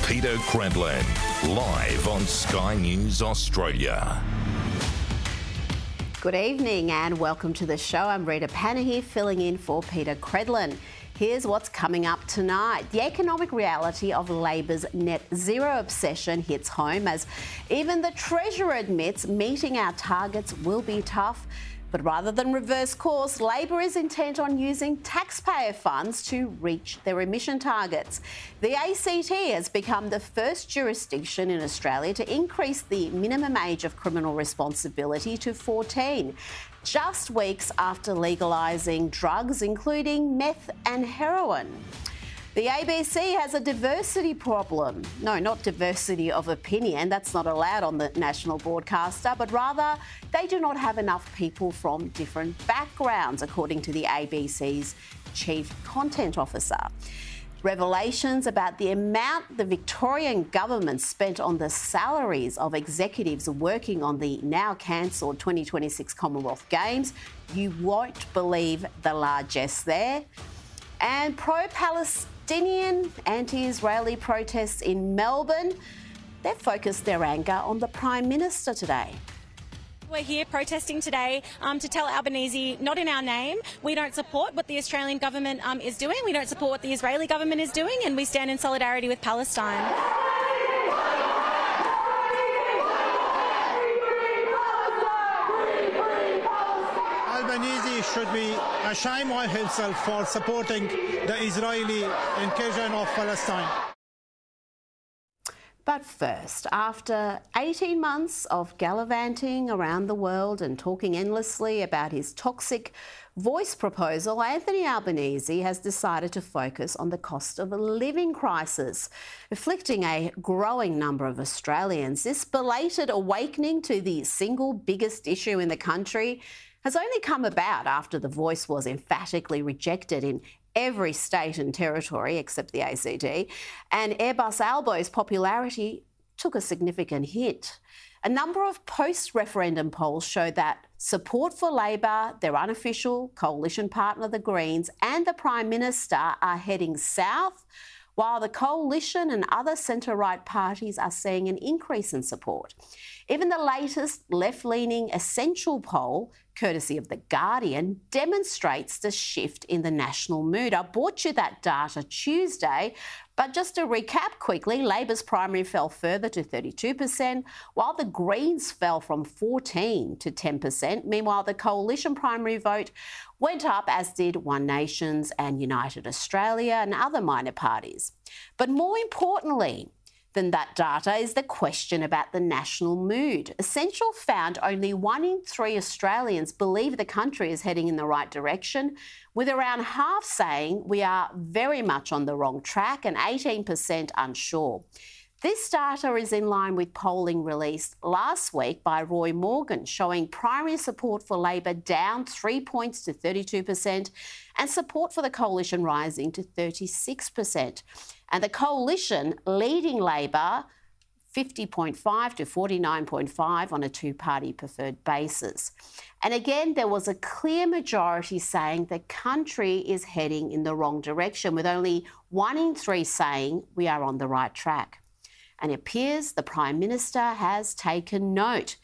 Peter Credlin, live on Sky News Australia. Good evening and welcome to the show. I'm Rita Panahi filling in for Peter Credlin. Here's what's coming up tonight. The economic reality of Labor's net zero obsession hits home as even the Treasurer admits meeting our targets will be tough. But rather than reverse course, Labor is intent on using taxpayer funds to reach their emission targets. The ACT has become the first jurisdiction in Australia to increase the minimum age of criminal responsibility to 14, just weeks after legalising drugs, including meth and heroin. The ABC has a diversity problem. No, not diversity of opinion. That's not allowed on the national broadcaster, but rather they do not have enough people from different backgrounds, according to the ABC's Chief Content Officer. Revelations about the amount the Victorian government spent on the salaries of executives working on the now cancelled 2026 Commonwealth Games. You won't believe the largesse there. And pro-Palestinian, anti-Israeli protests in Melbourne, they've focused their anger on the Prime Minister today. We're here protesting today to tell Albanese, not in our name, we don't support what the Australian government is doing, we don't support what the Israeli government is doing, and we stand in solidarity with Palestine. Albanese should be ashamed of himself for supporting the Israeli incursion of Palestine. But first, after 18 months of gallivanting around the world and talking endlessly about his toxic voice proposal, Anthony Albanese has decided to focus on the cost of a living crisis, afflicting a growing number of Australians. This belated awakening to the single biggest issue in the country has only come about after the voice was emphatically rejected in every state and territory except the ACT, and Airbus Albo's popularity took a significant hit. A number of post-referendum polls show that support for Labor, their unofficial coalition partner, the Greens, and the Prime Minister are heading south, while the coalition and other centre-right parties are seeing an increase in support. Even the latest left-leaning Essential poll, courtesy of The Guardian, demonstrates the shift in the national mood. I brought you that data Tuesday, but just to recap quickly, Labor's primary fell further to 32%, while the Greens fell from 14% to 10%. Meanwhile, the coalition primary vote went up, as did One Nation's and United Australia and other minor parties. But more importantly than that data is the question about the national mood. Essential found only 1 in 3 Australians believe the country is heading in the right direction, with around half saying we are very much on the wrong track and 18% unsure. This data is in line with polling released last week by Roy Morgan, showing primary support for Labor down 3 points to 32% and support for the coalition rising to 36%. And the coalition leading Labor 50.5 to 49.5 on a two-party preferred basis. And again, there was a clear majority saying the country is heading in the wrong direction, with only 1 in 3 saying we are on the right track. And it appears the Prime Minister has taken note.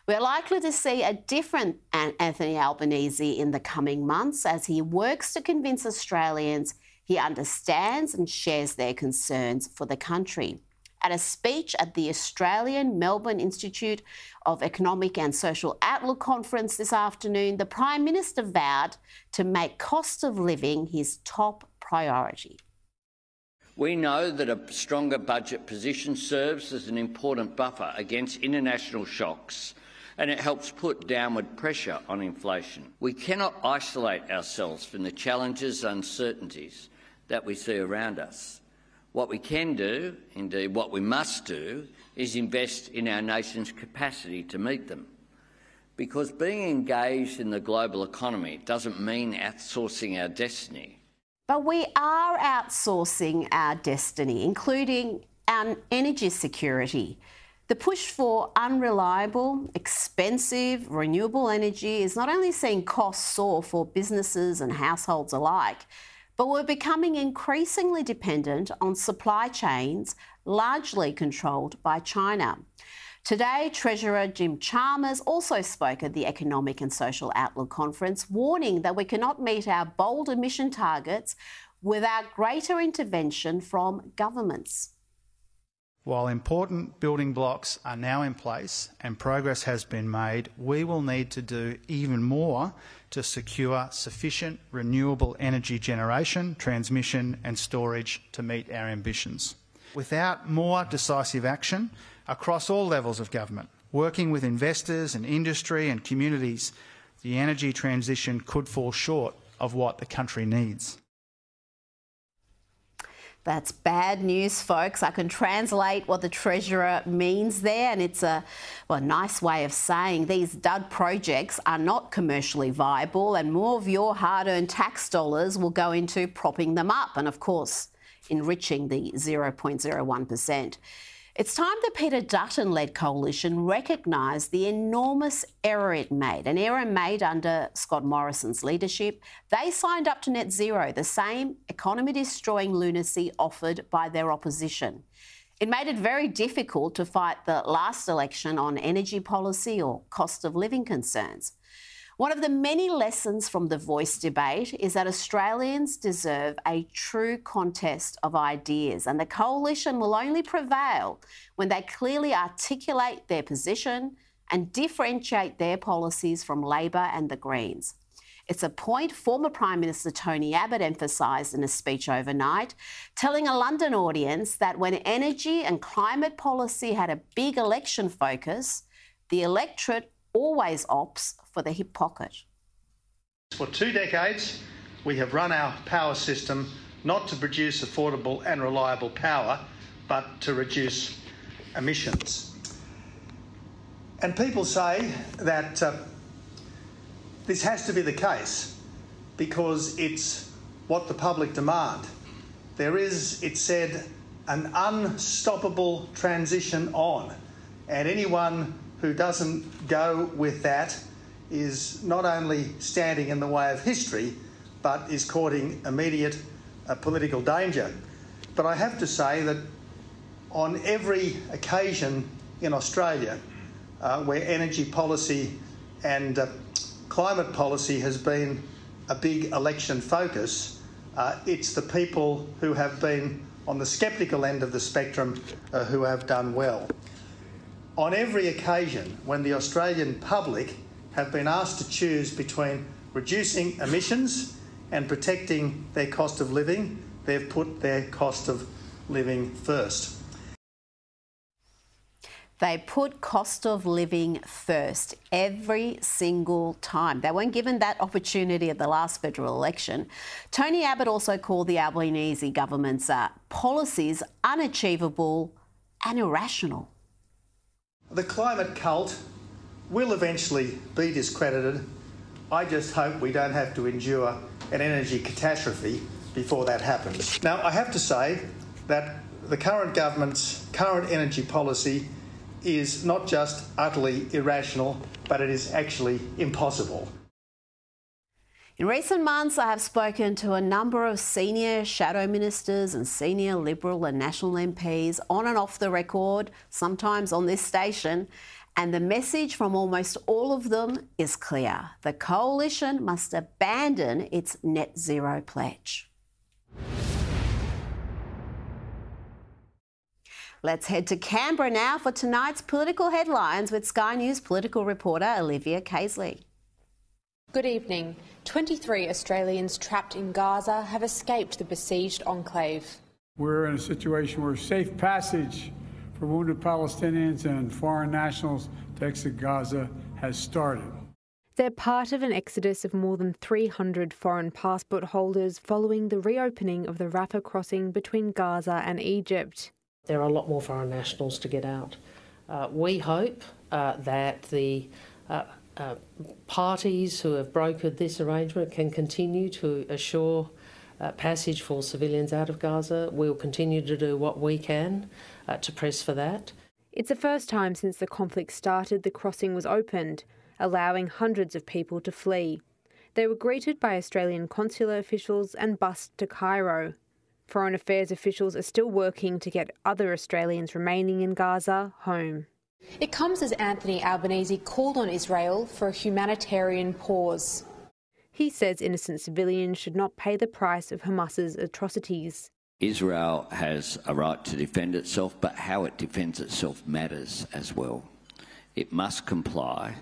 We're likely to see a different Anthony Albanese in the coming months as he works to convince Australians he understands and shares their concerns for the country. At a speech at the Australian Melbourne Institute of Economic and Social Outlook conference this afternoon, the Prime Minister vowed to make cost of living his top priority. We know that a stronger budget position serves as an important buffer against international shocks, and it helps put downward pressure on inflation. We cannot isolate ourselves from the challenges and uncertainties that we see around us. What we can do, indeed what we must do, is invest in our nation's capacity to meet them. Because being engaged in the global economy doesn't mean outsourcing our destiny. But we are outsourcing our destiny, including our energy security. The push for unreliable, expensive, renewable energy is not only seeing costs soar for businesses and households alike, But we're becoming increasingly dependent on supply chains largely controlled by China. Today, Treasurer Jim Chalmers also spoke at the Economic and Social Outlook Conference, warning that we cannot meet our bold emission targets without greater intervention from governments. While important building blocks are now in place and progress has been made, we will need to do even more to secure sufficient renewable energy generation, transmission and storage to meet our ambitions. Without more decisive action across all levels of government, working with investors and industry and communities, the energy transition could fall short of what the country needs. That's bad news, folks. I can translate what the Treasurer means there, and it's a nice way of saying these dud projects are not commercially viable and more of your hard-earned tax dollars will go into propping them up and, of course, enriching the 0.01%. It's time the Peter Dutton-led coalition recognised the enormous error it made, an error made under Scott Morrison's leadership. They signed up to net zero, the same economy-destroying lunacy offered by their opposition. It made it very difficult to fight the last election on energy policy or cost of living concerns. One of the many lessons from the Voice debate is that Australians deserve a true contest of ideas, and the coalition will only prevail when they clearly articulate their position and differentiate their policies from Labor and the Greens. It's a point former Prime Minister Tony Abbott emphasised in a speech overnight, telling a London audience that when energy and climate policy had a big election focus, the electorate always opts for the hip pocket. For 2 decades, we have run our power system not to produce affordable and reliable power, but to reduce emissions. And people say that this has to be the case because it's what the public demand. There is, it said, an unstoppable transition on, and anyone who doesn't go with that is not only standing in the way of history, but is courting immediate political danger. But I have to say that on every occasion in Australia where energy policy and climate policy has been a big election focus, it's the people who have been on the sceptical end of the spectrum who have done well. On every occasion when the Australian public have been asked to choose between reducing emissions and protecting their cost of living, they've put their cost of living first. They put cost of living first every single time. They weren't given that opportunity at the last federal election. Tony Abbott also called the Albanese government's policies unachievable and irrational. The climate cult will eventually be discredited. I just hope we don't have to endure an energy catastrophe before that happens. Now, I have to say that the current government's current energy policy is not just utterly irrational, but it is actually impossible. In recent months, I have spoken to a number of senior shadow ministers and senior Liberal and National MPs on and off the record, sometimes on this station, and the message from almost all of them is clear. The coalition must abandon its net zero pledge. Let's head to Canberra now for tonight's political headlines with Sky News political reporter Olivia Casely. Good evening. 23 Australians trapped in Gaza have escaped the besieged enclave. We're in a situation where safe passage for wounded Palestinians and foreign nationals to exit Gaza has started. They're part of an exodus of more than 300 foreign passport holders following the reopening of the Rafah crossing between Gaza and Egypt. There are a lot more foreign nationals to get out. We hope that the parties who have brokered this arrangement can continue to assure passage for civilians out of Gaza. We'll continue to do what we can to press for that. It's the first time since the conflict started the crossing was opened, allowing hundreds of people to flee. They were greeted by Australian consular officials and bussed to Cairo. Foreign Affairs officials are still working to get other Australians remaining in Gaza home. It comes as Anthony Albanese called on Israel for a humanitarian pause. He says innocent civilians should not pay the price of Hamas's atrocities. Israel has a right to defend itself, but how it defends itself matters as well. It must comply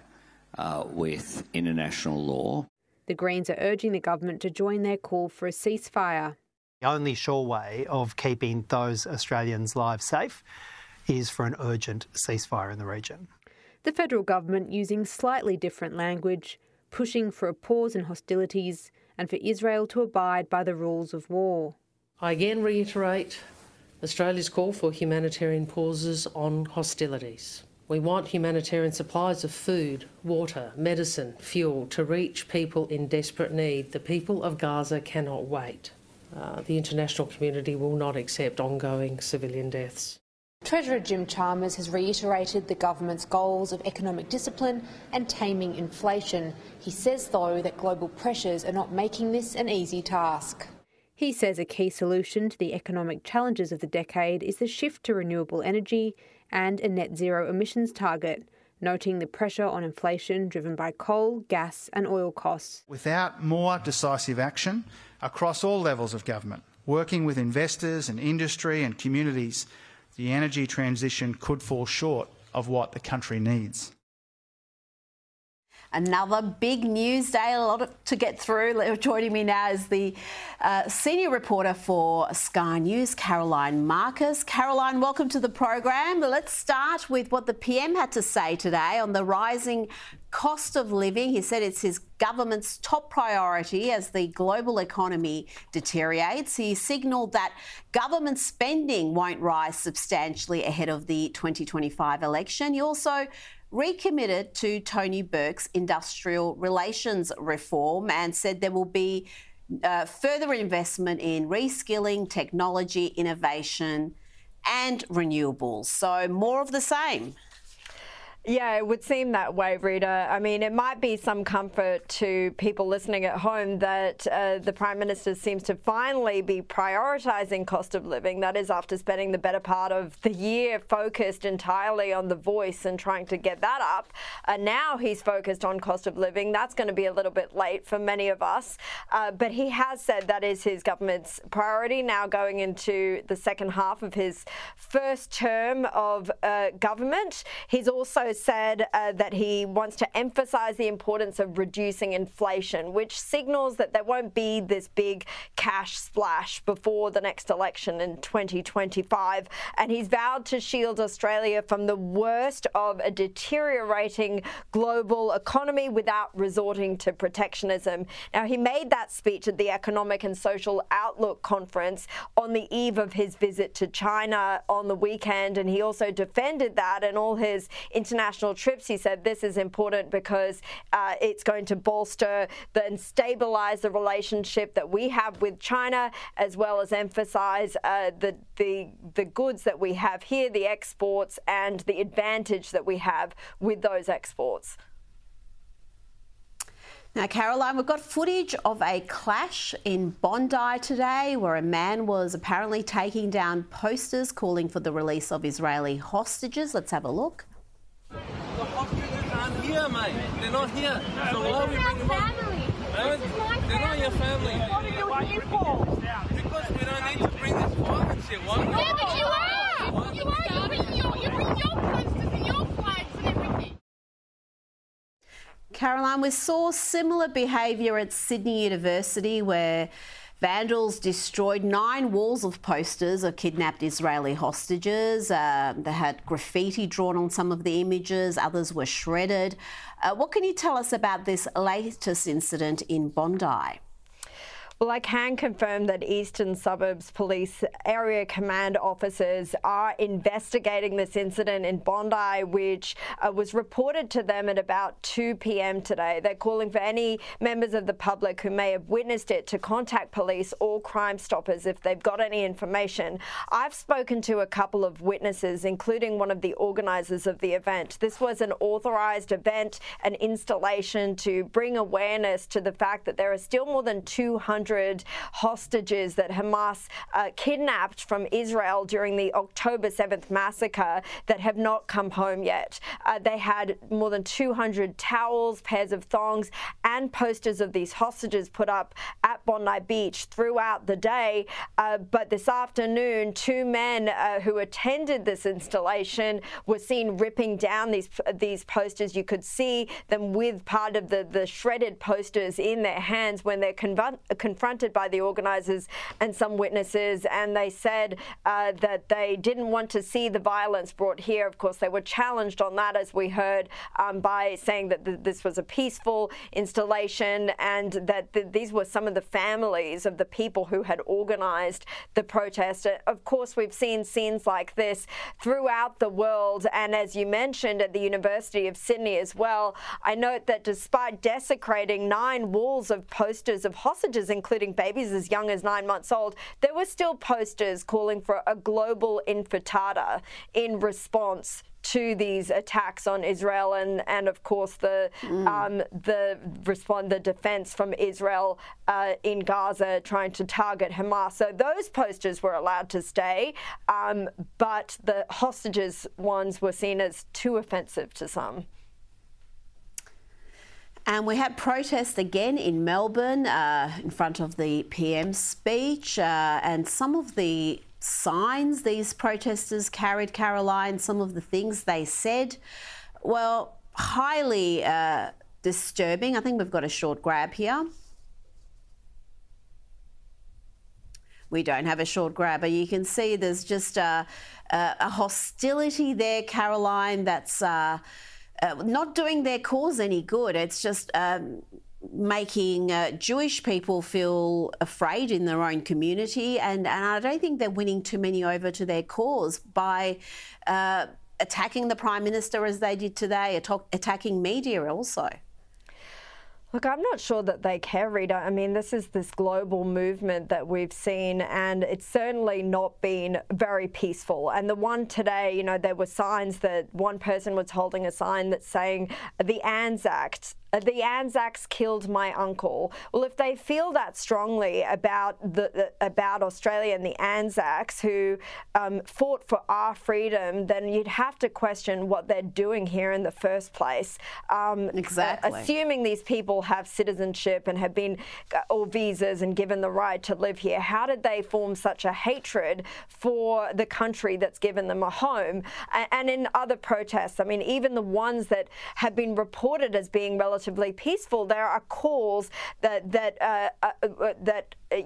with international law. The Greens are urging the government to join their call for a ceasefire. The only sure way of keeping those Australians' lives safe is for an urgent ceasefire in the region. The federal government using slightly different language, pushing for a pause in hostilities and for Israel to abide by the rules of war. I again reiterate Australia's call for humanitarian pauses on hostilities. We want humanitarian supplies of food, water, medicine, fuel to reach people in desperate need. The people of Gaza cannot wait. The international community will not accept ongoing civilian deaths. Treasurer Jim Chalmers has reiterated the government's goals of economic discipline and taming inflation. He says, though, that global pressures are not making this an easy task. He says a key solution to the economic challenges of the decade is the shift to renewable energy and a net zero emissions target, noting the pressure on inflation driven by coal, gas and oil costs. Without more decisive action across all levels of government, working with investors and industry and communities, the energy transition could fall short of what the country needs. Another big news day, a lot to get through. Joining me now is the senior reporter for Sky News, Caroline Marcus. Caroline, welcome to the program. Let's start with what the PM had to say today on the rising cost of living. He said it's his government's top priority as the global economy deteriorates. He signalled that government spending won't rise substantially ahead of the 2025 election. He also recommitted to Tony Burke's industrial relations reform and said there will be further investment in reskilling, technology, innovation and renewables. So more of the same. Yeah, it would seem that way, Rita. I mean, it might be some comfort to people listening at home that the Prime Minister seems to finally be prioritising cost of living. That is, after spending the better part of the year focused entirely on The Voice and trying to get that up. Now he's focused on cost of living. That's going to be a little bit late for many of us. But he has said that is his government's priority now going into the second half of his first term of government. He's also said that he wants to emphasise the importance of reducing inflation, which signals that there won't be this big cash splash before the next election in 2025. And he's vowed to shield Australia from the worst of a deteriorating global economy without resorting to protectionism. Now, he made that speech at the Economic and Social Outlook Conference on the eve of his visit to China on the weekend, and he also defended that in all his international trips. He said this is important because it's going to bolster and stabilise the relationship that we have with China, as well as emphasise the goods that we have here, the exports, and the advantage that we have with those exports. Now, Caroline, we've got footage of a clash in Bondi today where a man was apparently taking down posters calling for the release of Israeli hostages. Let's have a look. The hostages aren't here, mate. They're not here. So why are we bringing them? They're not your family. What are you here for? Because we don't need to bring this violence here. Why? Yeah, but you are. You are. You bring your posters and your flags and everything. Caroline, we saw similar behaviour at Sydney University where vandals destroyed 9 walls of posters of kidnapped Israeli hostages. They had graffiti drawn on some of the images, others were shredded. What can you tell us about this latest incident in Bondi? Well, I can confirm that Eastern Suburbs Police Area Command officers are investigating this incident in Bondi, which was reported to them at about 2 p.m. today. They're calling for any members of the public who may have witnessed it to contact police or Crime Stoppers if they've got any information. I've spoken to a couple of witnesses, including one of the organisers of the event. This was an authorised event, an installation to bring awareness to the fact that there are still more than 200 hostages that Hamas kidnapped from Israel during the October 7th massacre that have not come home yet. They had more than 200 towels, pairs of thongs and posters of these hostages put up at Bondi Beach throughout the day. But this afternoon, two men who attended this installation were seen ripping down these posters. You could see them with part of the shredded posters in their hands when they're confronted by the organisers and some witnesses, and they said that they didn't want to see the violence brought here. Of course, they were challenged on that, as we heard, by saying that this was a peaceful installation and that these were some of the families of the people who had organised the protest. Of course, we've seen scenes like this throughout the world, and as you mentioned, at the University of Sydney as well. I note that despite desecrating 9 walls of posters of hostages, including babies as young as 9 months old, there were still posters calling for a global intifada in response to these attacks on Israel, and of course the defense from Israel in Gaza trying to target Hamas. So those posters were allowed to stay, but the hostages ones were seen as too offensive to some. And we had protests again in Melbourne in front of the PM speech, and some of the signs these protesters carried, Caroline, some of the things they said, well, highly disturbing. I think we've got a short grab here. We don't have a short grabber. You can see there's just a hostility there, Caroline, that's not doing their cause any good. It's just making Jewish people feel afraid in their own community, and I don't think they're winning too many over to their cause by attacking the Prime Minister as they did today, attacking media also. Look, I'm not sure that they care, Rita. I mean, this is this global movement that we've seen, and it's certainly not been very peaceful. And the one today, you know, there were signs that one person was holding a sign that's saying the Anzacs killed my uncle. Well, if they feel that strongly about Australia and the Anzacs who fought for our freedom, then you'd have to question what they're doing here in the first place. Exactly. Assuming these people have citizenship and have been or visas and given the right to live here, how did they form such a hatred for the country that's given them a home? And in other protests, I mean, even the ones that have been reported as being relatively peaceful, there are calls that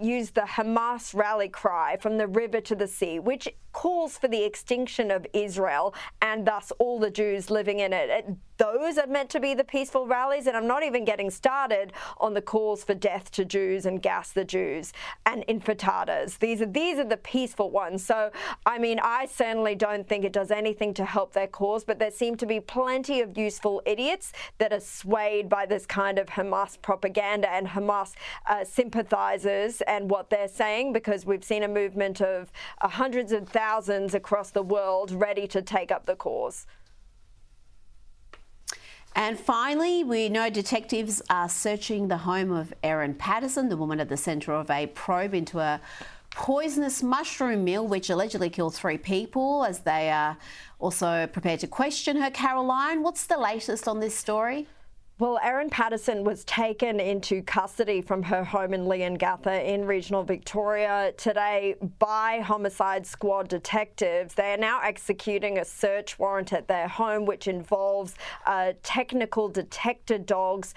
use the Hamas rally cry, from the river to the sea, which calls for the extinction of Israel and thus all the Jews living in it. Those are meant to be the peaceful rallies, and I'm not even getting started on the calls for death to Jews and gas the Jews and intifadadas. These are the peaceful ones. So, I mean, I certainly don't think it does anything to help their cause, but there seem to be plenty of useful idiots that are swayed by this kind of Hamas propaganda and Hamas sympathizers and what they're saying, because we've seen a movement of hundreds of thousands across the world ready to take up the cause. And finally, we know detectives are searching the home of Erin Patterson, the woman at the centre of a probe into a poisonous mushroom meal which allegedly killed 3 people, as they are also prepared to question her. Caroline, what's the latest on this story? Well, Erin Patterson was taken into custody from her home in Leongatha in regional Victoria today by homicide squad detectives. They are now executing a search warrant at their home, which involves technical detector dogs.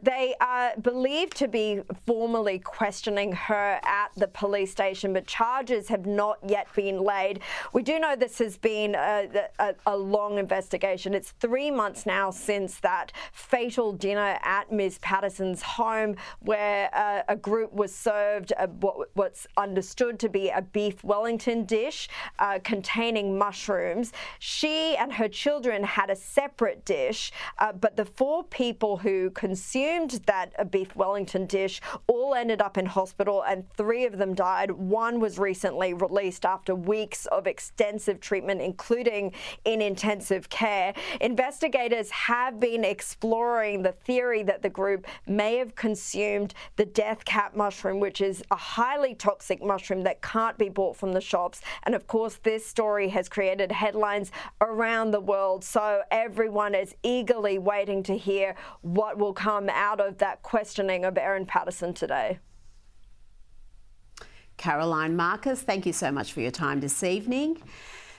They are believed to be formally questioning her at the police station, but charges have not yet been laid. We do know this has been a long investigation. It's 3 months now since that fatal essential dinner at Ms. Patterson's home, where a group was served what's understood to be a beef Wellington dish containing mushrooms. She and her children had a separate dish, but the 4 people who consumed that beef Wellington dish all ended up in hospital, and 3 of them died. 1 was recently released after weeks of extensive treatment, including in intensive care. Investigators have been exploring the theory that the group may have consumed the death cap mushroom, which is a highly toxic mushroom that can't be bought from the shops. And of course, this story has created headlines around the world. So everyone is eagerly waiting to hear what will come out of that questioning of Erin Patterson today. Caroline Marcus, thank you so much for your time this evening.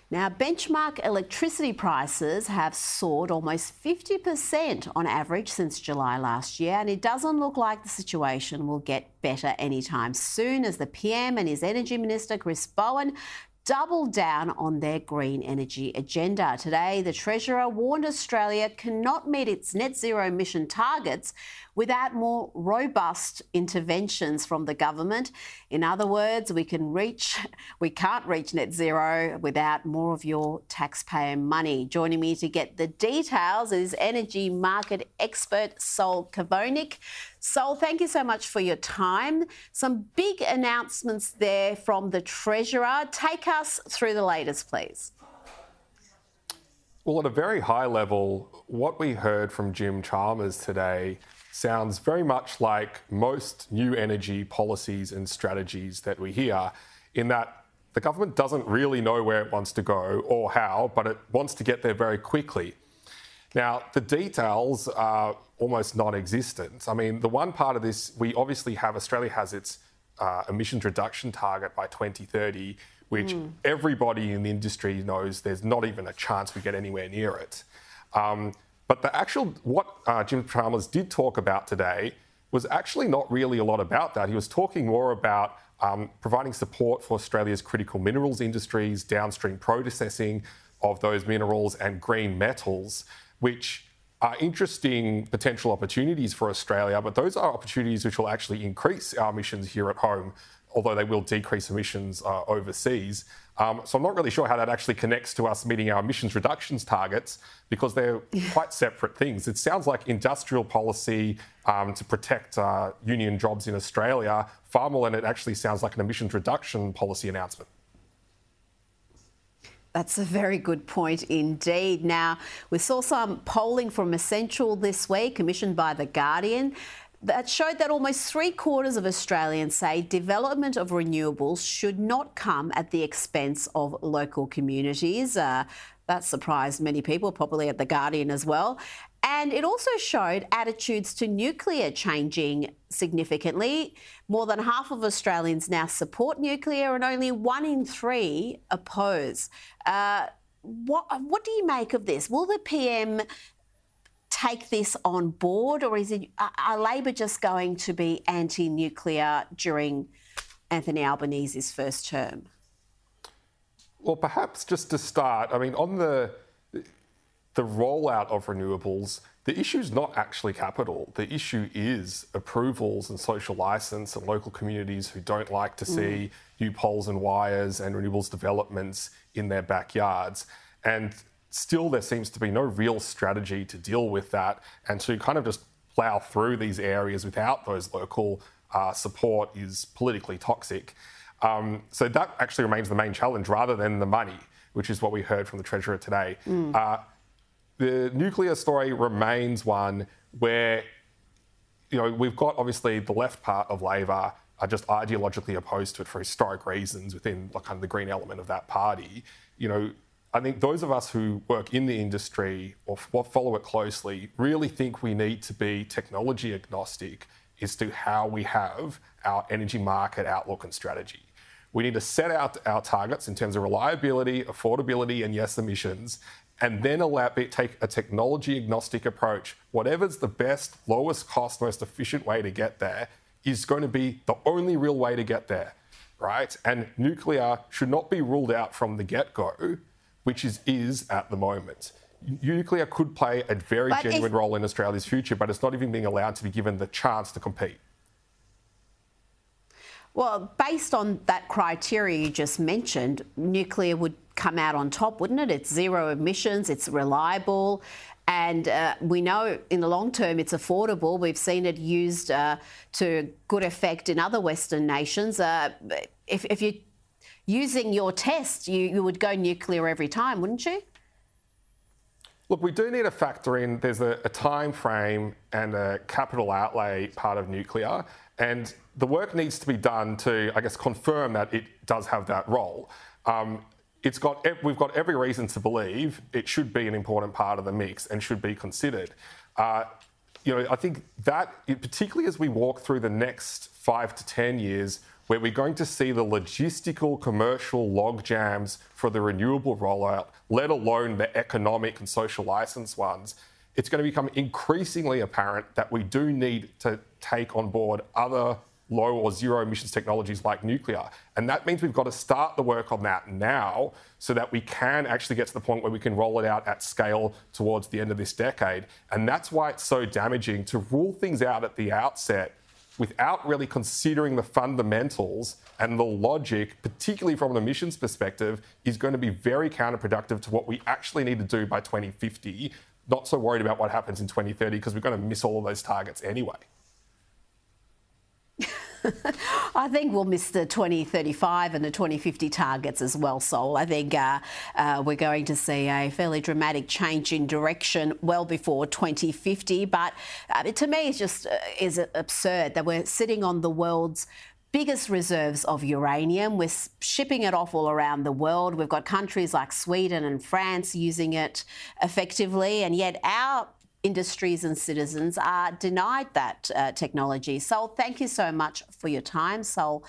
Now, benchmark electricity prices have soared almost 50% on average since July last year, and it doesn't look like the situation will get better anytime soon, as the PM and his Energy Minister, Chris Bowen, doubled down on their green energy agenda. Today, the Treasurer warned Australia cannot meet its net zero emission targets without more robust interventions from the government. In other words, we can't reach net zero without more of your taxpayer money. Joining me to get the details is energy market expert Sol Kavonik. Sol, thank you so much for your time. Some big announcements there from the Treasurer. Take us through the latest, please. Well, at a very high level, what we heard from Jim Chalmers today sounds very much like most new energy policies and strategies that we hear, in that the government doesn't really know where it wants to go or how, but it wants to get there very quickly. Now, the details are almost non-existent. I mean, the one part of this, Australia has its emissions reduction target by 2030, which everybody in the industry knows there's not even a chance we get anywhere near it. But what Jim Chalmers did talk about today was actually not really a lot about that. He was talking more about providing support for Australia's critical minerals industries, downstream processing of those minerals and green metals, which are interesting potential opportunities for Australia, but those are opportunities which will actually increase our emissions here at home, although they will decrease emissions overseas. So I'm not really sure how that actually connects to us meeting our emissions reductions targets, because they're quite separate things. It sounds like industrial policy to protect union jobs in Australia far more than it actually sounds like an emissions reduction policy announcement. That's a very good point indeed. Now, we saw some polling from Essential this week, commissioned by The Guardian, that showed that almost 3/4 of Australians say development of renewables should not come at the expense of local communities. That surprised many people, probably at The Guardian as well. And it also showed attitudes to nuclear changing significantly. More than half of Australians now support nuclear, and only 1 in 3 oppose. What do you make of this? Will the PM take this on board, or are Labor just going to be anti-nuclear during Anthony Albanese's first term? Well, perhaps just to start, I mean, on the rollout of renewables, the issue is not actually capital. The issue is approvals and social licence and local communities who don't like to see new poles and wires and renewables developments in their backyards. And still, there seems to be no real strategy to deal with that, and to kind of just plough through these areas without those local support is politically toxic. So that actually remains the main challenge, rather than the money, which is what we heard from the Treasurer today. The nuclear story remains one where, we've got obviously the left part of Labor are just ideologically opposed to it for historic reasons within kind of the green element of that party. I think those of us who work in the industry or follow it closely really think we need to be technology agnostic as to how we have our energy market outlook and strategy. We need to set out our targets in terms of reliability, affordability, and yes, emissions, and then take a technology agnostic approach. Whatever's the best, lowest cost, most efficient way to get there is going to be the only real way to get there, right? And nuclear should not be ruled out from the get-go, which is at the moment. nuclear could play a very genuine role in Australia's future, but it's not even being allowed to be given the chance to compete. Well, based on that criteria you just mentioned, nuclear would come out on top, wouldn't it? It's zero emissions, it's reliable, and we know in the long term it's affordable. We've seen it used to good effect in other Western nations. If you're using your test, you would go nuclear every time, wouldn't you? Look, we do need to factor in there's a time frame and a capital outlay part of nuclear, and the work needs to be done to, I guess, confirm that it does have that role. We've got every reason to believe it should be an important part of the mix and should be considered. I think that, particularly as we walk through the next 5 to 10 years, where we're going to see the logistical, commercial log jams for the renewable rollout, let alone the economic and social licence ones, it's going to become increasingly apparent that we do need to take on board other low or zero emissions technologies like nuclear. And that means we've got to start the work on that now so that we can actually get to the point where we can roll it out at scale towards the end of this decade. And that's why it's so damaging to rule things out at the outset without really considering the fundamentals and the logic, particularly from an emissions perspective, is going to be very counterproductive to what we actually need to do by 2050. Not so worried about what happens in 2030 because we're going to miss all of those targets anyway. I think we'll miss the 2035 and the 2050 targets as well, Sol. I think we're going to see a fairly dramatic change in direction well before 2050. But to me, it's just is absurd that we're sitting on the world's biggest reserves of uranium. We're shipping it off all around the world. We've got countries like Sweden and France using it effectively, and yet our industries and citizens are denied that technology. Sol, thank you so much for your time. Sol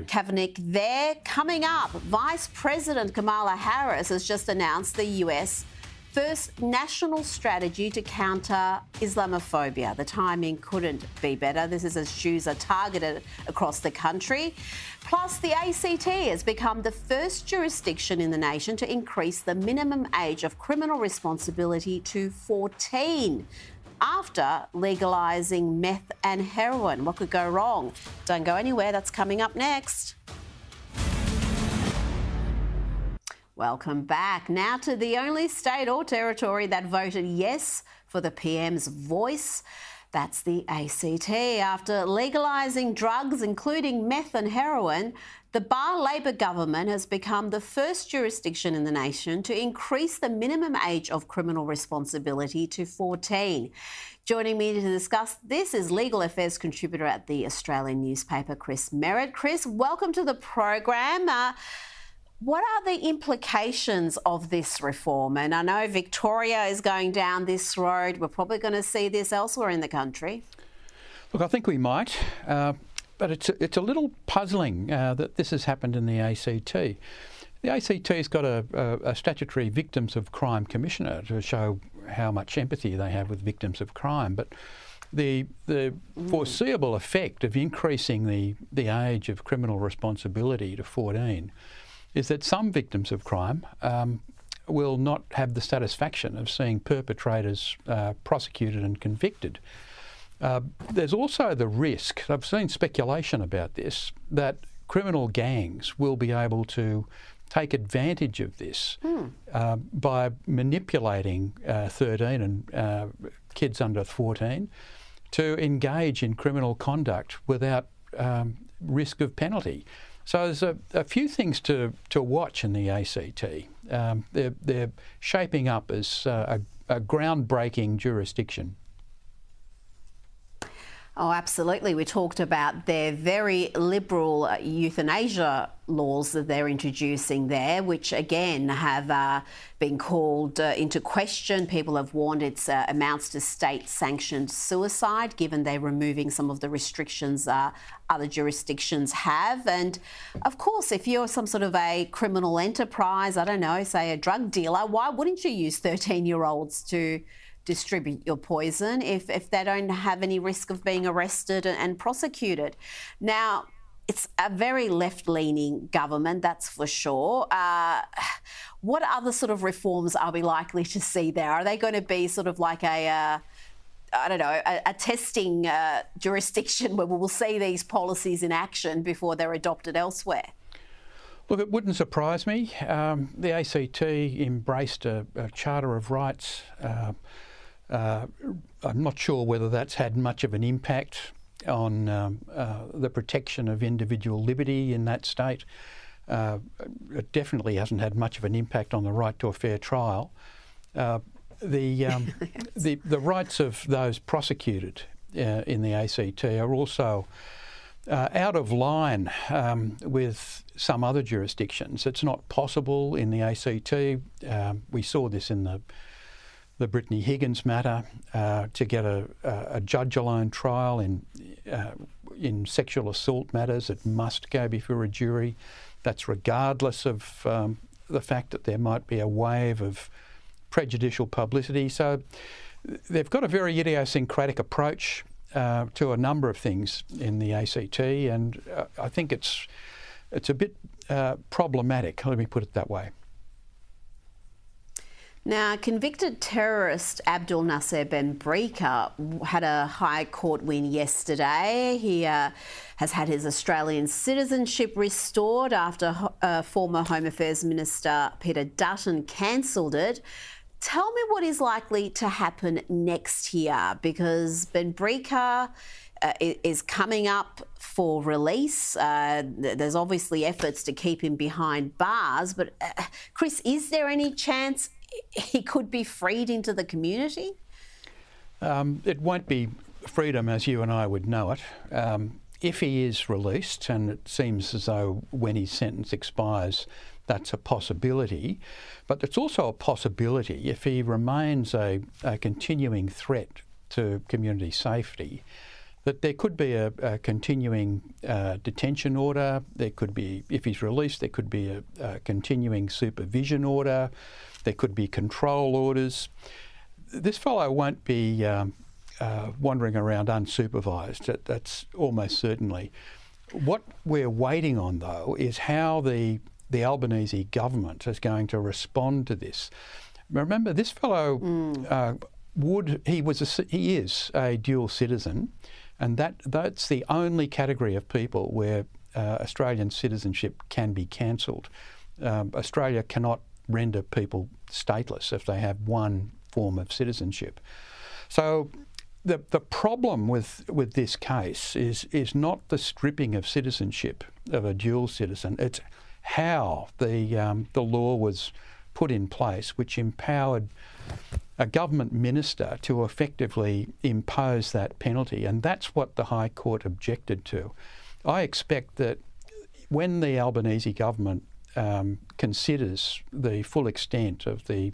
Kavanagh there. Coming up, Vice President Kamala Harris has just announced the US first national strategy to counter Islamophobia. The timing couldn't be better. This is as shoes are targeted across the country. Plus, the ACT has become the first jurisdiction in the nation to increase the minimum age of criminal responsibility to 14 after legalising meth and heroin. What could go wrong? Don't go anywhere. That's coming up next. Welcome back. Now to the only state or territory that voted yes for the PM's voice. That's the ACT. After legalising drugs, including meth and heroin, the Barr Labor government has become the first jurisdiction in the nation to increase the minimum age of criminal responsibility to 14. Joining me to discuss this is legal affairs contributor at the Australian newspaper, Chris Merritt. Chris, welcome to the program. What are the implications of this reform? And I know Victoria is going down this road. We're probably going to see this elsewhere in the country. Look, I think we might, but it's a little puzzling that this has happened in the ACT. The ACT's got a statutory Victims of Crime Commissioner to show how much empathy they have with victims of crime, but the foreseeable effect of increasing the age of criminal responsibility to 14 is that some victims of crime will not have the satisfaction of seeing perpetrators prosecuted and convicted. There's also the risk, I've seen speculation about this, that criminal gangs will be able to take advantage of this by manipulating 13 and kids under 14 to engage in criminal conduct without risk of penalty. So there's a few things to watch in the ACT. They're shaping up as a groundbreaking jurisdiction. Oh, absolutely. We talked about their very liberal euthanasia laws that they're introducing there, which again have been called into question. People have warned it amounts to state-sanctioned suicide, given they're removing some of the restrictions other jurisdictions have. And of course, if you're some sort of a criminal enterprise, I don't know, say a drug dealer, why wouldn't you use 13-year-olds to distribute your poison if they don't have any risk of being arrested and prosecuted? Now, it's a very left-leaning government, that's for sure. What other sort of reforms are we likely to see there? Are they going to be sort of like a testing jurisdiction where we will see these policies in action before they're adopted elsewhere? Look, it wouldn't surprise me. The ACT embraced a Charter of Rights. I'm not sure whether that's had much of an impact on the protection of individual liberty in that state. It definitely hasn't had much of an impact on the right to a fair trial. The rights of those prosecuted in the ACT are also out of line with some other jurisdictions. It's not possible in the ACT. We saw this in the Brittany Higgins matter to get a judge-alone trial in sexual assault matters. It must go before a jury. That's regardless of the fact that there might be a wave of prejudicial publicity. So they've got a very idiosyncratic approach to a number of things in the ACT, and I think it's a bit problematic, let me put it that way. Now, convicted terrorist Abdul Nasser Benbrika had a High Court win yesterday. He has had his Australian citizenship restored after former Home Affairs Minister Peter Dutton cancelled it. Tell me what is likely to happen next year, because Benbrika is coming up for release. There's obviously efforts to keep him behind bars, but Chris, is there any chance he could be freed into the community? It won't be freedom as you and I would know it. If he is released, and it seems as though when his sentence expires, that's a possibility. But it's also a possibility if he remains a continuing threat to community safety, that there could be a continuing detention order. There could be, if he's released, there could be a continuing supervision order. There could be control orders. This fellow won't be wandering around unsupervised. That's almost certainly. What we're waiting on, though, is how the Albanese government is going to respond to this. Remember, this fellow he is a dual citizen, and that's the only category of people where Australian citizenship can be cancelled. Australia cannot render people stateless if they have one form of citizenship. So the problem with this case is not the stripping of citizenship of a dual citizen. It's how the law was put in place, which empowered a government minister to effectively impose that penalty, and that's what the High Court objected to. I expect that when the Albanese government considers the full extent of the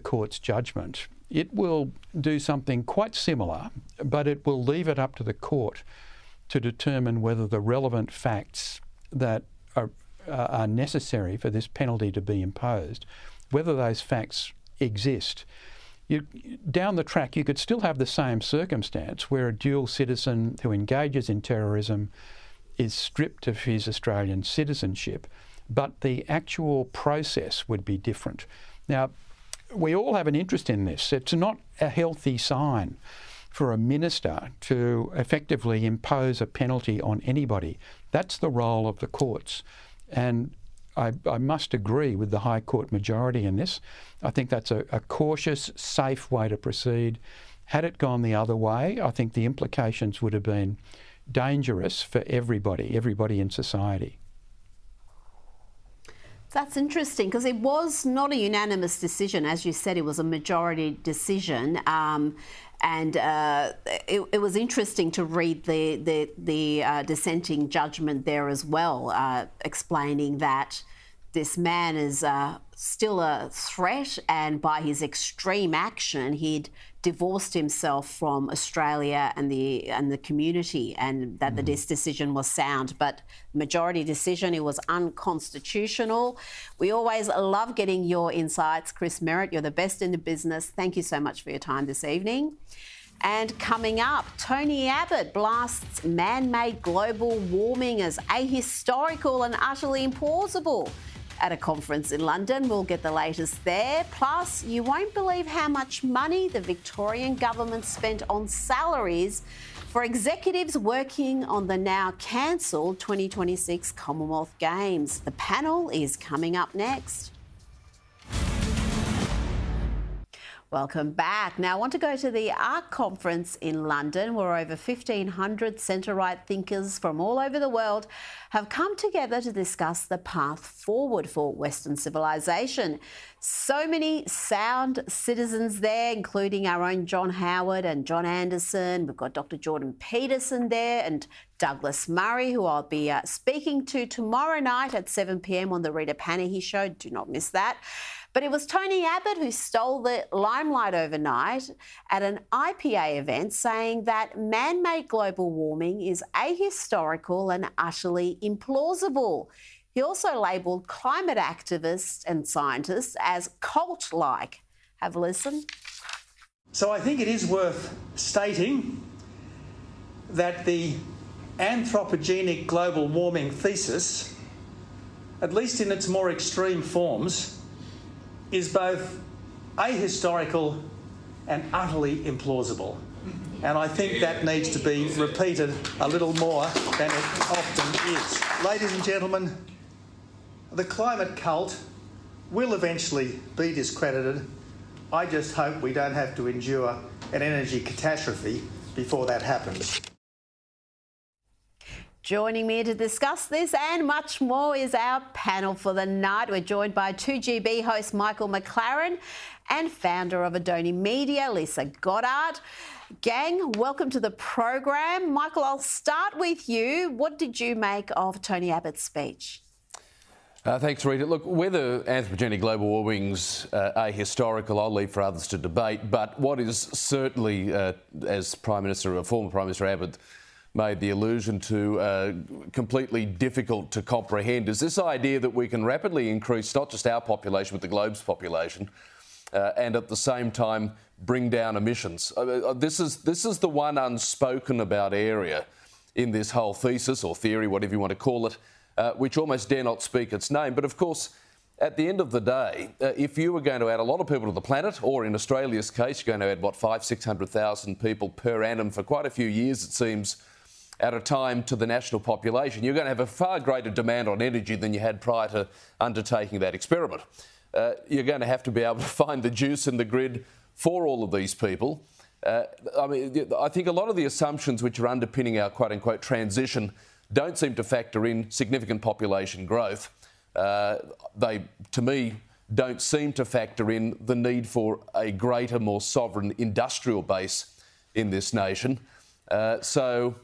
court's judgment, it will do something quite similar, but it will leave it up to the court to determine whether the relevant facts that are necessary for this penalty to be imposed, whether those facts exist. Down the track, you could still have the same circumstance where a dual citizen who engages in terrorism is stripped of his Australian citizenship, but the actual process would be different. Now, we all have an interest in this. It's not a healthy sign for a minister to effectively impose a penalty on anybody. That's the role of the courts. And I must agree with the High Court majority in this. I think that's a cautious, safe way to proceed. Had it gone the other way, I think the implications would have been dangerous for everybody in society. That's interesting, because it was not a unanimous decision. As you said, it was a majority decision. And it was interesting to read the dissenting judgment there as well, explaining that this man is still a threat, and by his extreme action, he'd divorced himself from Australia and the community, and that this decision was sound. But majority decision, it was unconstitutional. We always love getting your insights, Chris Merritt. You're the best in the business. Thank you so much for your time this evening. And coming up, Tony Abbott blasts man-made global warming as ahistorical and utterly implausible. at a conference in London. We'll get the latest there. Plus, you won't believe how much money the Victorian government spent on salaries for executives working on the now cancelled 2026 Commonwealth Games. The panel is coming up next. Welcome back. Now, I want to go to the ARC conference in London, where over 1,500 centre-right thinkers from all over the world have come together to discuss the path forward for Western civilisation. So many sound citizens there, including our own John Howard and John Anderson. We've got Dr. Jordan Peterson there and Douglas Murray, who I'll be speaking to tomorrow night at 7 p.m. on the Rita Panahi Show. Do not miss that. But it was Tony Abbott who stole the limelight overnight at an IPA event, saying that man-made global warming is ahistorical and utterly implausible. He also labelled climate activists and scientists as cult-like. Have a listen. So I think it is worth stating that the anthropogenic global warming thesis, at least in its more extreme forms, is both ahistorical and utterly implausible. And I think that needs to be repeated a little more than it often is. Ladies and gentlemen, the climate cult will eventually be discredited. I just hope we don't have to endure an energy catastrophe before that happens. Joining me to discuss this and much more is our panel for the night. We're joined by 2GB host Michael McLaren and founder of Adoni Media, Lisa Goddard. Gang, welcome to the program. Michael, I'll start with you. What did you make of Tony Abbott's speech? Thanks, Rita. Look, whether anthropogenic global warming's ahistorical, I'll leave for others to debate. But what is certainly, as former Prime Minister Abbott made the allusion to, completely difficult to comprehend, is this idea that we can rapidly increase not just our population but the globe's population and at the same time bring down emissions. This is the one unspoken about area in this whole thesis or theory, whatever you want to call it, which almost dare not speak its name. But of course, at the end of the day, if you were going to add a lot of people to the planet, or in Australia's case, you're going to add, what, 500,000-600,000 people per annum for quite a few years, it seems, at a time to the national population, you're going to have a far greater demand on energy than you had prior to undertaking that experiment. You're going to have to be able to find the juice in the grid for all of these people. I think a lot of the assumptions which are underpinning our quote-unquote transition don't seem to factor in significant population growth. They, to me, don't seem to factor in the need for a greater, more sovereign industrial base in this nation. So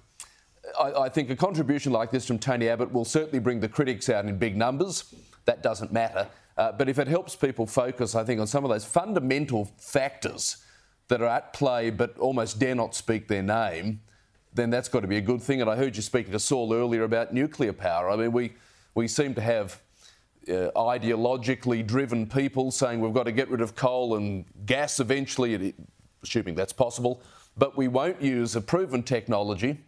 I think a contribution like this from Tony Abbott will certainly bring the critics out in big numbers. That doesn't matter. But if it helps people focus, I think, on some of those fundamental factors that are at play but almost dare not speak their name, then that's got to be a good thing. And I heard you speaking to Saul earlier about nuclear power. I mean, we seem to have ideologically driven people saying we've got to get rid of coal and gas eventually, assuming that's possible, but we won't use a proven technology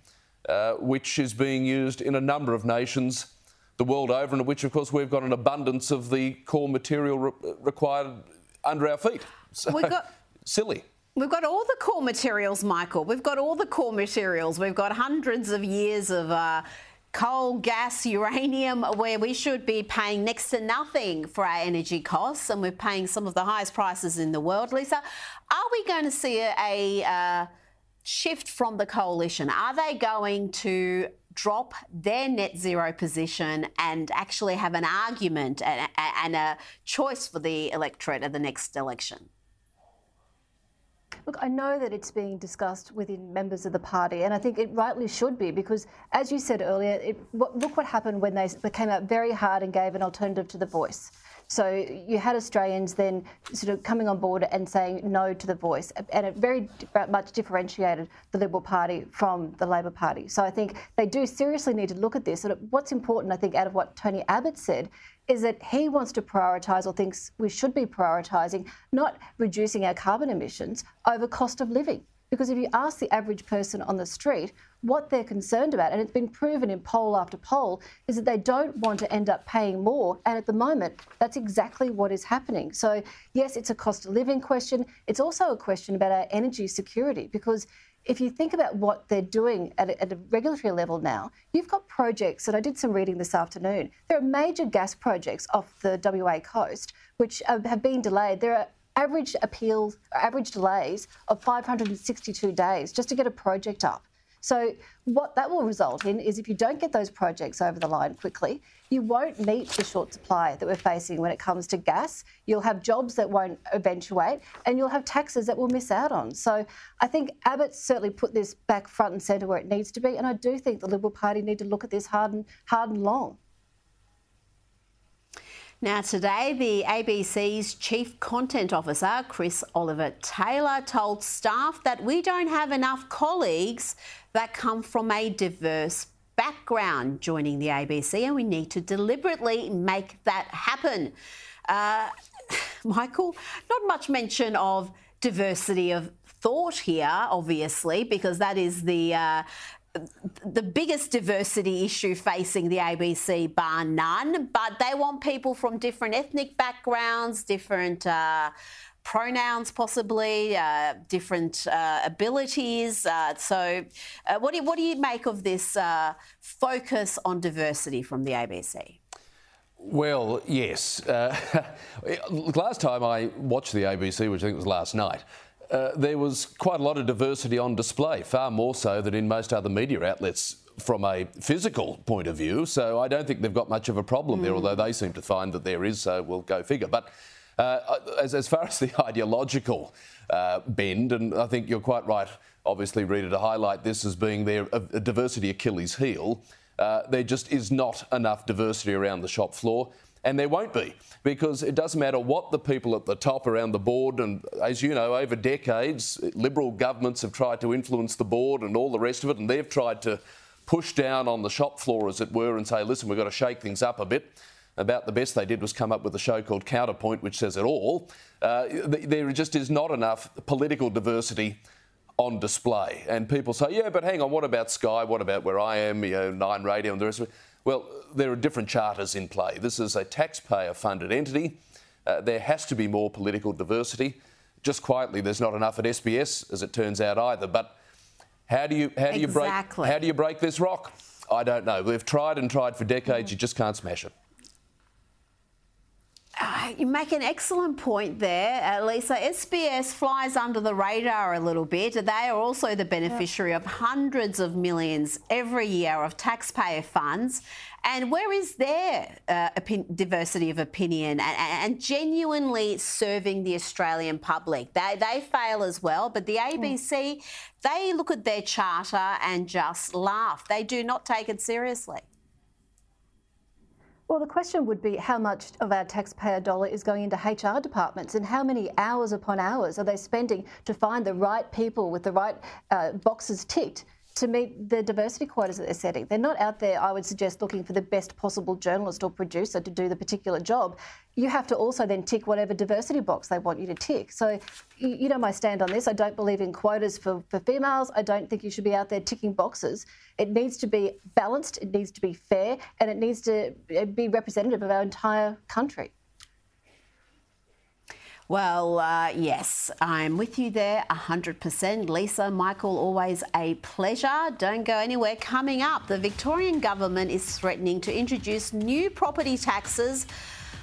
which is being used in a number of nations the world over, and which, of course, we've got an abundance of the core material required under our feet. So, silly. We've got all the core materials, Michael. We've got all the core materials. We've got hundreds of years of coal, gas, uranium, where we should be paying next to nothing for our energy costs, and we're paying some of the highest prices in the world. Lisa, are we going to see a shift from the coalition? Are they going to drop their net zero position and actually have an argument and a choice for the electorate at the next election? Look, I know that it's being discussed within members of the party, and I think it rightly should be, because, as you said earlier, look what happened when they came out very hard and gave an alternative to The Voice. So you had Australians then sort of coming on board and saying no to The Voice, and it very much differentiated the Liberal Party from the Labor Party. So I think they do seriously need to look at this. And what's important, I think, out of what Tony Abbott said, is that he wants to prioritise, or thinks we should be prioritising, not reducing our carbon emissions over cost of living. Because if you ask the average person on the street what they're concerned about, and it's been proven in poll after poll, is that they don't want to end up paying more. And at the moment, that's exactly what is happening. So yes, it's a cost of living question. It's also a question about our energy security, because if you think about what they're doing at a regulatory level now, you've got projects, and I did some reading this afternoon, there are major gas projects off the WA coast which have been delayed. There are average delays of 562 days just to get a project up. So what that will result in is if you don't get those projects over the line quickly, you won't meet the short supply that we're facing when it comes to gas. You'll have jobs that won't eventuate, and you'll have taxes that we'll miss out on. So I think Abbott's certainly put this back front and centre where it needs to be, and I do think the Liberal Party need to look at this hard and long. Now, today, the ABC's Chief Content Officer, Chris Oliver-Taylor, told staff that we don't have enough colleagues that come from a diverse background joining the ABC, and we need to deliberately make that happen. Michael, not much mention of diversity of thought here, obviously, because that is the biggest diversity issue facing the ABC, bar none, but they want people from different ethnic backgrounds, different pronouns possibly, different abilities. So what do you make of this focus on diversity from the ABC? Well, yes. Last time I watched the ABC, which I think was last night, there was quite a lot of diversity on display, far more so than in most other media outlets from a physical point of view. So I don't think they've got much of a problem there, although they seem to find that there is, so we'll go figure. But as far as the ideological bend, and I think you're quite right, obviously, Rita, to highlight this as being a diversity Achilles heel, there just is not enough diversity around the shop floor. And there won't be, because it doesn't matter what the people at the top around the board, and as you know, over decades, Liberal governments have tried to influence the board and all the rest of it, and they've tried to push down on the shop floor, as it were, and say, listen, we've got to shake things up a bit. About the best they did was come up with a show called Counterpoint, which says it all. There just is not enough political diversity on display. And people say, yeah, but hang on, what about Sky? What about where I am, Nine Radio and the rest of it? Well, there are different charters in play. This is a taxpayer-funded entity. There has to be more political diversity. Just quietly, there's not enough at SBS, as it turns out, either. But how do you break this rock? I don't know. We've tried and tried for decades. You just can't smash it. You make an excellent point there, Lisa. SBS flies under the radar a little bit. They are also the beneficiary of hundreds of millions every year of taxpayer funds. And where is their diversity of opinion and genuinely serving the Australian public? They fail as well, but the ABC, they look at their charter and just laugh. They do not take it seriously. Well, the question would be how much of our taxpayer dollar is going into HR departments, and how many hours upon hours are they spending to find the right people with the right boxes ticked to meet the diversity quotas that they're setting. They're not out there, I would suggest, looking for the best possible journalist or producer to do the particular job. You have to also then tick whatever diversity box they want you to tick. So you know my stand on this. I don't believe in quotas for females. I don't think you should be out there ticking boxes. It needs to be balanced, it needs to be fair, and it needs to be representative of our entire country. Well, yes, I'm with you there 100%. Lisa, Michael, always a pleasure. Don't go anywhere. Coming up, the Victorian government is threatening to introduce new property taxes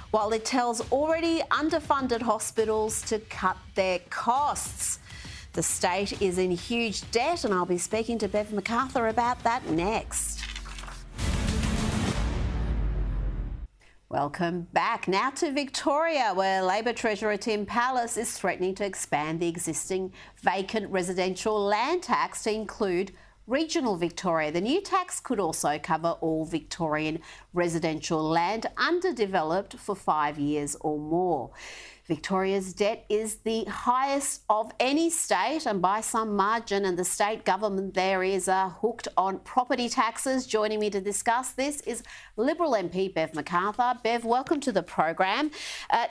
while it tells already underfunded hospitals to cut their costs. The state is in huge debt, and I'll be speaking to Bev MacArthur about that next. Welcome back. Now to Victoria, where Labor Treasurer Tim Pallas is threatening to expand the existing vacant residential land tax to include regional Victoria. The new tax could also cover all Victorian residential land underdeveloped for 5 years or more. Victoria's debt is the highest of any state and by some margin, and the state government there is hooked on property taxes. Joining me to discuss this is Liberal MP Bev MacArthur. Bev, welcome to the program.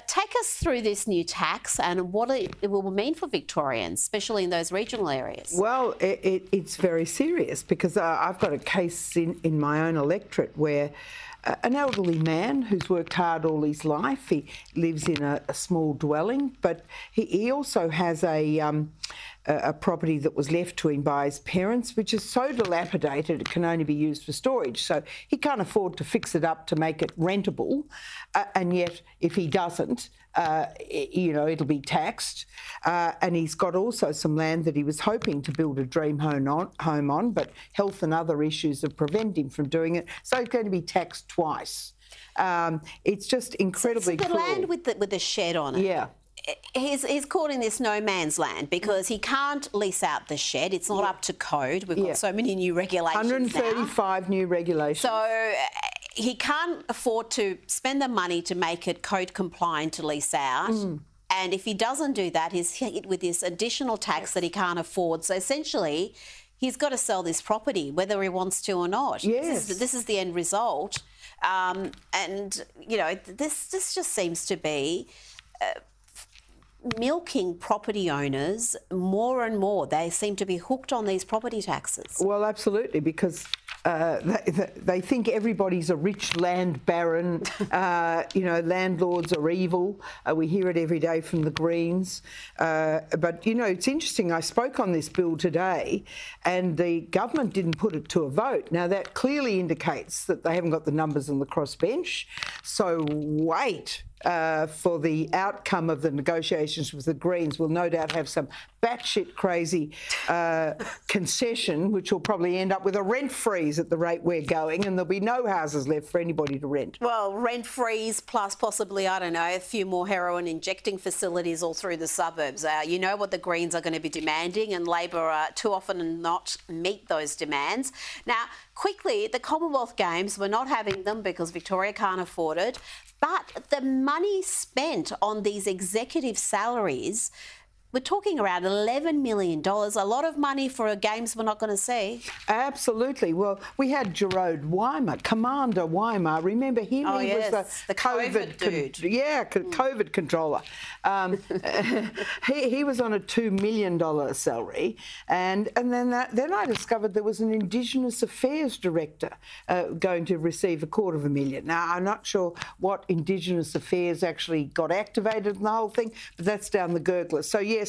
Take us through this new tax and what it will mean for Victorians, especially in those regional areas. Well, it's very serious because I've got a case in my own electorate where an elderly man who's worked hard all his life, he lives in a small dwelling, but he also has a property that was left to him by his parents, which is so dilapidated it can only be used for storage. So he can't afford to fix it up to make it rentable, and yet if he doesn't, it'll be taxed. And he's got also some land that he was hoping to build a dream home on, but health and other issues have prevented him from doing it. So he's going to be taxed twice. It's just incredibly so the cruel. land with the shed on it. Yeah. He's calling this no man's land because he can't lease out the shed. It's not up to code. We've got so many new regulations 135 new regulations. So he can't afford to spend the money to make it code compliant to lease out. And if he doesn't do that, he's hit with this additional tax that he can't afford. So essentially, he's got to sell this property, whether he wants to or not. Yes. This is the end result. And, this just seems to be milking property owners more and more. They seem to be hooked on these property taxes. Well, absolutely, because they think everybody's a rich land baron. Landlords are evil. We hear it every day from the Greens. But, it's interesting. I spoke on this bill today and the government didn't put it to a vote. Now, that clearly indicates that they haven't got the numbers on the crossbench. So wait for the outcome of the negotiations with the Greens. We'll no doubt have some batshit crazy concession, which will probably end up with a rent freeze at the rate we're going, and there'll be no houses left for anybody to rent. Well, rent freeze plus possibly, a few more heroin injecting facilities all through the suburbs. You know what the Greens are going to be demanding, and Labor too often not meet those demands. Now, quickly, the Commonwealth Games, we're not having them because Victoria can't afford it. But the money spent on these executive salaries, we're talking around $11 million, a lot of money for games we're not going to see. Absolutely. Well, we had Gerard Weimer, Commander Weimer. Remember him? Oh, he was the COVID dude. COVID controller. He was on a $2 million salary. And then I discovered there was an Indigenous Affairs Director going to receive $250,000. Now, I'm not sure what Indigenous Affairs actually got activated in the whole thing, but that's down the gurgler. So, yes,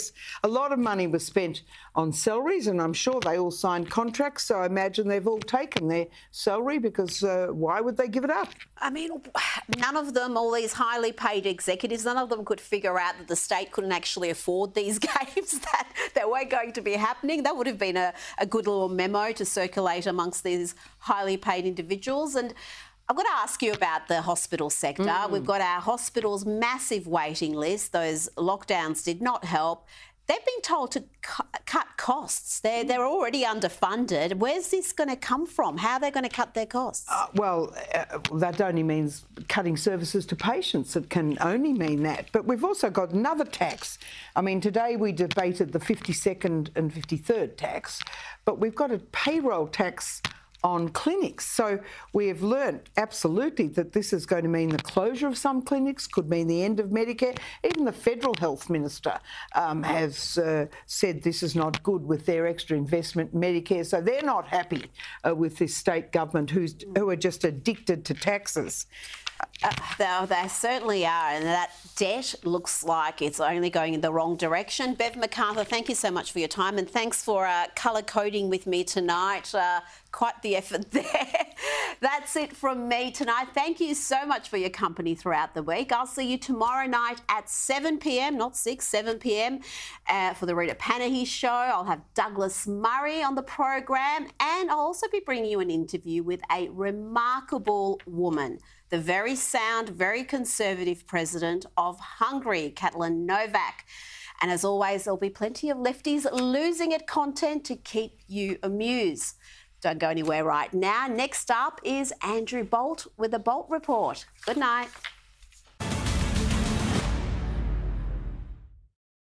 a lot of money was spent on salaries, and I'm sure they all signed contracts, so I imagine they've all taken their salary because why would they give it up? I mean, none of them, all these highly paid executives, none of them could figure out that the state couldn't actually afford these games, that weren't going to be happening. That would have been a good little memo to circulate amongst these highly paid individuals. And I've got to ask you about the hospital sector. We've got our hospitals' massive waiting list. Those lockdowns did not help. They've been told to cut costs. They're already underfunded. Where's this going to come from? How are they going to cut their costs? That only means cutting services to patients. It can only mean that. But we've also got another tax. I mean, today we debated the 52nd and 53rd tax, but we've got a payroll tax on clinics. So we have learnt absolutely that this is going to mean the closure of some clinics, could mean the end of Medicare. Even the Federal Health Minister has said this is not good with their extra investment in Medicare. So they're not happy with this state government who are just addicted to taxes. They certainly are, and that debt looks like it's only going in the wrong direction. Bev MacArthur, thank you so much for your time, and thanks for colour coding with me tonight. Quite the effort there. That's it from me tonight. Thank you so much for your company throughout the week. I'll see you tomorrow night at 7 p.m, not 6, 7 p.m, for the Rita Panahi show. I'll have Douglas Murray on the program, and I'll also be bringing you an interview with a remarkable woman, the very sound, very conservative president of Hungary, Credlin Novak. And as always, there'll be plenty of lefties losing it content to keep you amused. Don't go anywhere right now. Next up is Andrew Bolt with a Bolt Report. Good night.